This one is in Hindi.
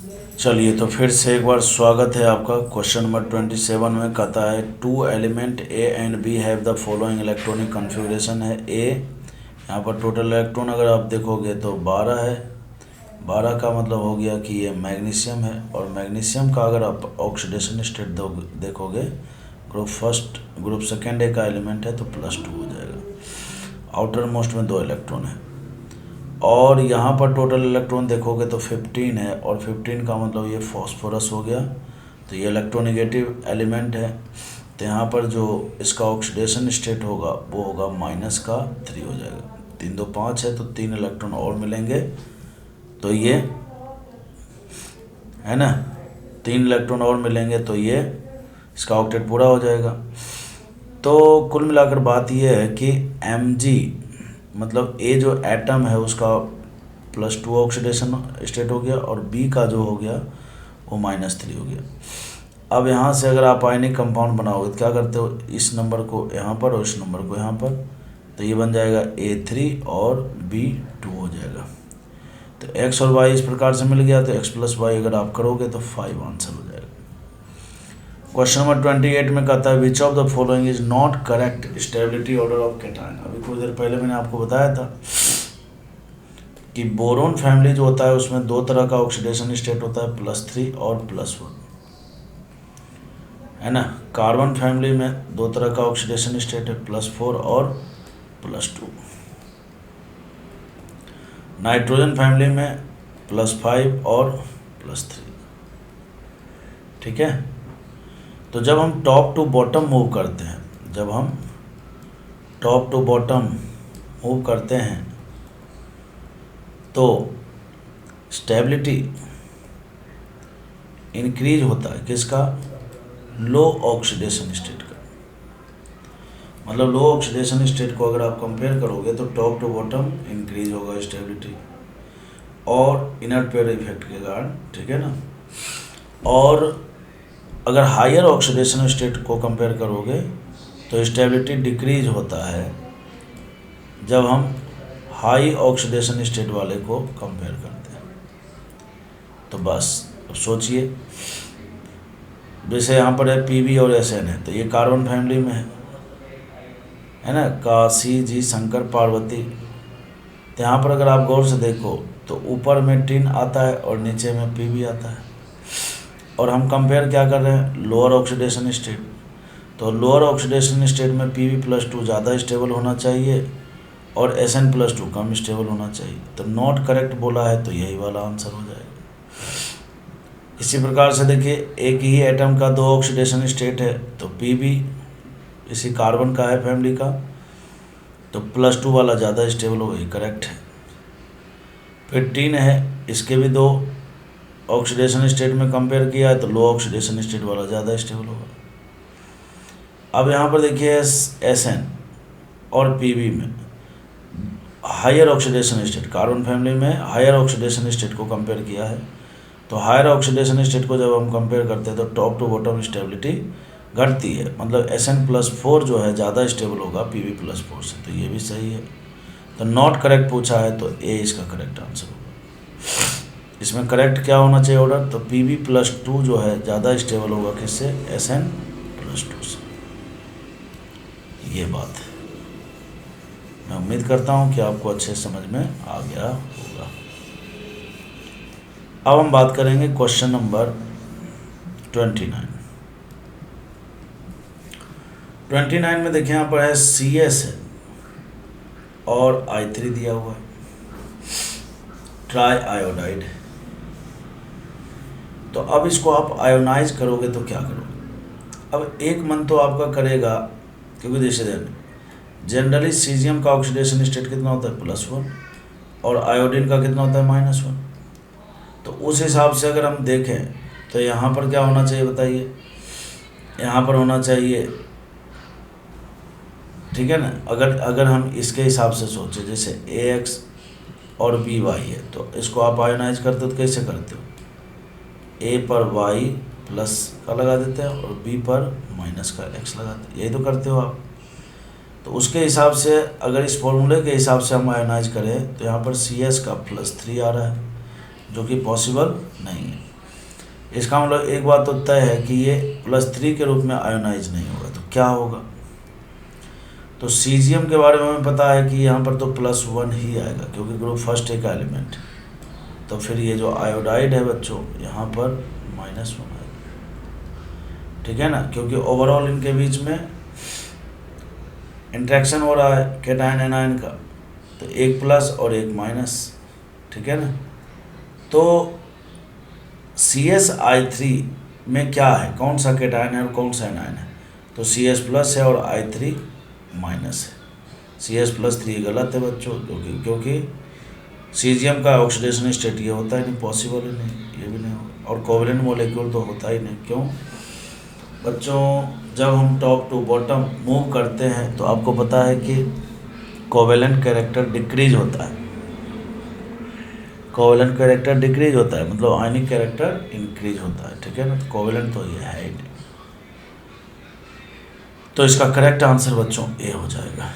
चलिए तो फिर से एक बार स्वागत है आपका। क्वेश्चन नंबर 27 में कहता है two element A and B have the following electronic configuration है। ए यहाँ पर टोटल इलेक्ट्रॉन अगर आप देखोगे तो 12 है। 12 का मतलब हो गया कि ये मैग्नीशियम है, और मैग्नीशियम का अगर आप ऑक्सीडेशन स्टेट देखोगे, ग्रुप फर्स्ट ग्रुप सेकेंड ए का एलिमेंट है तो +2 हो जाएगा। आउटर मोस्ट में 2 इलेक्ट्रॉन है, और यहाँ पर टोटल इलेक्ट्रॉन देखोगे तो 15 है, और 15 का मतलब ये फॉस्फोरस हो गया, तो ये इलेक्ट्रोनेगेटिव एलिमेंट है। तो यहाँ पर जो इसका ऑक्सीडेशन स्टेट होगा वो होगा -3 हो जाएगा। 3 2 5 है, तो 3 इलेक्ट्रॉन और मिलेंगे, तो ये है ना, 3 इलेक्ट्रॉन और मिलेंगे तो ये इसका ऑक्टेट पूरा हो जाएगा। तो कुल मिलाकर बात ये है कि Mg मतलब ए जो एटम है उसका +2 ऑक्सीडेशन स्टेट हो गया, और बी का जो हो गया वो -3 हो गया। अब यहाँ से अगर आप आयनिक कंपाउंड बनाओगे तो क्या करते हो, इस नंबर को यहाँ पर और इस नंबर को यहाँ पर, तो ये बन जाएगा A3 और B2 हो जाएगा। तो x और y इस प्रकार से मिल गया, तो x + y अगर आप करोगे तो 5 आंसर हो जाएगा। क्वेश्चन नंबर 28 में कहता है which of the following is not correct stability order of cation. अभी कुछ देर पहले मैंने आपको बताया था कि बोरोन फैमिली जो होता है उसमें 2 तरह का ऑक्सीडेशन स्टेट होता है, +3 और +1, है ना। कार्बन फैमिली में 2 तरह का ऑक्सीडेशन स्टेट है, +4 और +2। नाइट्रोजन फैमिली में +5 और +3। ठीक है। तो जब हम टॉप टू बॉटम मूव करते हैं, जब हम टॉप टू बॉटम मूव करते हैं तो स्टेबिलिटी इंक्रीज होता है किसका, लो ऑक्सीडेशन स्टेट का। मतलब लो ऑक्सीडेशन स्टेट को अगर आप कंपेयर करोगे तो टॉप टू बॉटम इंक्रीज होगा स्टेबिलिटी, और इनर्ट पेयर इफेक्ट के कारण, ठीक है ना। और अगर हायर ऑक्सीडेशन स्टेट को कंपेयर करोगे तो स्टेबिलिटी डिक्रीज होता है जब हम हाई ऑक्सीडेशन स्टेट वाले को कंपेयर करते हैं। तो बस अब सोचिए, जैसे यहाँ पर है Pb और Sn है, तो ये कार्बन फैमिली में है ना, काशी जी शंकर पार्वती। तो यहाँ पर अगर आप गौर से देखो तो ऊपर में टिन आता है और नीचे में Pb आता है, और हम कंपेयर क्या कर रहे हैं, लोअर ऑक्सीडेशन स्टेट। तो लोअर ऑक्सीडेशन स्टेट में Pb+2 ज़्यादा स्टेबल होना चाहिए और Sn+2 कम स्टेबल होना चाहिए। तो नॉट करेक्ट बोला है, तो यही वाला आंसर हो जाएगा। इसी प्रकार से देखिए, एक ही एटम का 2 ऑक्सीडेशन स्टेट है, तो Pb इसी कार्बन का है फैमिली का, तो +2 वाला ज़्यादा स्टेबल होगा, ये करेक्ट है। फिर टिन है, इसके भी 2 ऑक्सीडेशन स्टेट में कंपेयर किया है, तो लो ऑक्सीडेशन स्टेट वाला ज़्यादा स्टेबल होगा। अब यहाँ पर देखिए Sn और Pb में higher oxidation state, carbon family में हायर ऑक्सीडेशन स्टेट को कंपेयर किया है, तो हायर ऑक्सीडेशन स्टेट को जब हम कंपेयर करते हैं तो टॉप टू बॉटम स्टेबिलिटी घटती है। मतलब Sn+4 जो है ज़्यादा स्टेबल होगा Pb+4 से, तो ये भी सही है। तो नॉट करेक्ट पूछा है, तो ए इसका करेक्ट आंसर होगा। इसमें करेक्ट क्या होना चाहिए ऑर्डर, तो Pb+2 जो है ज़्यादा स्टेबल होगा किससे, Sn+2 से। ये बात है। मैं उम्मीद करता हूँ कि आपको अच्छे समझ में आ गया होगा। अब हम बात करेंगे क्वेश्चन नंबर 29। 29 में देखिए यहाँ पर है CS है और I3 दिया हुआ है, ट्राई आयोडाइड। तो अब इसको आप आयोनाइज करोगे तो क्या करोगे। अब एक मन तो आपका करेगा, क्योंकि जैसे जनरली सीजियम का ऑक्सीडेशन स्टेट कितना होता है, +1, और आयोडीन का कितना होता है, -1। तो उस हिसाब से अगर हम देखें तो यहाँ पर क्या होना चाहिए बताइए, यहाँ पर होना चाहिए, ठीक है ना। अगर हम इसके हिसाब से सोचें, जैसे AX और BY है, तो इसको आप आयोनाइज करते हो तो कैसे करते हो, A पर Y प्लस का लगा देते हैं और B पर माइनस का X लगाते हैं, यही तो करते हो आप। तो उसके हिसाब से अगर इस फॉर्मूले के हिसाब से हम आयोनाइज करें तो यहाँ पर CS का +3 आ रहा है, जो कि पॉसिबल नहीं है। इसका मतलब एक बात तो तय है कि ये +3 के रूप में आयोनाइज नहीं होगा। तो क्या होगा? तो सीजियम के बारे में हमें पता है कि यहाँ पर तो +1 ही आएगा क्योंकि ग्रुप फर्स्ट का एलिमेंट। तो फिर ये जो आयोडाइड है बच्चों, यहाँ पर -1 आएगा, ठीक है ना, क्योंकि ओवरऑल इनके बीच में इंट्रैक्शन हो रहा है कैटायन एनायन का, तो एक प्लस और एक माइनस, ठीक है ना। तो CsI3 में क्या है, कौन सा कैटायन है और कौन सा एनायन है? तो Cs+ है और I3- है। Cs+3 गलत है बच्चों, क्योंकि सीजियम का ऑक्सीडेशन स्टेट ये होता ही नहीं, पॉसिबल ही नहीं, ये भी नहीं होगा। और कोवेलेंट मॉलिक्यूल तो होता ही नहीं। क्यों बच्चों? जब हम टॉप टू बॉटम मूव करते हैं तो आपको पता है कि कोवेलेंट कैरेक्टर डिक्रीज होता है, कोवेलेंट कैरेक्टर डिक्रीज होता है, मतलब आयनिक कैरेक्टर इंक्रीज होता है, ठीक है ना। तो कोवेलेंट तो ये है ही नहीं। तो इसका करेक्ट आंसर बच्चों ए हो जाएगा।